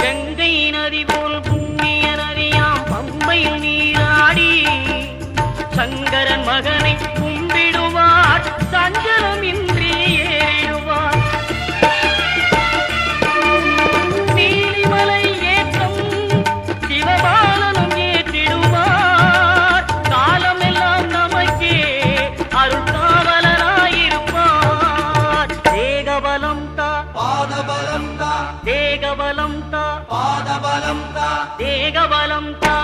கங்கை நதி போல் புண்ணிய நதியாம் பம்பையில் நீராடி சங்கரன் மகனை கும்பிடுவார் சஞ்சலமின்றி ஏறிடுவார். நீலிமலை ஏற்றம் சிவபாலனும் ஏற்றிடுவார். காலமெல்லாம் நமக்கே அருள்காவலராயிருப்பார். தேகபலம் தா பாதபலம் தா தேகபலம் தா பாதபலம் தா தேகபலம் தா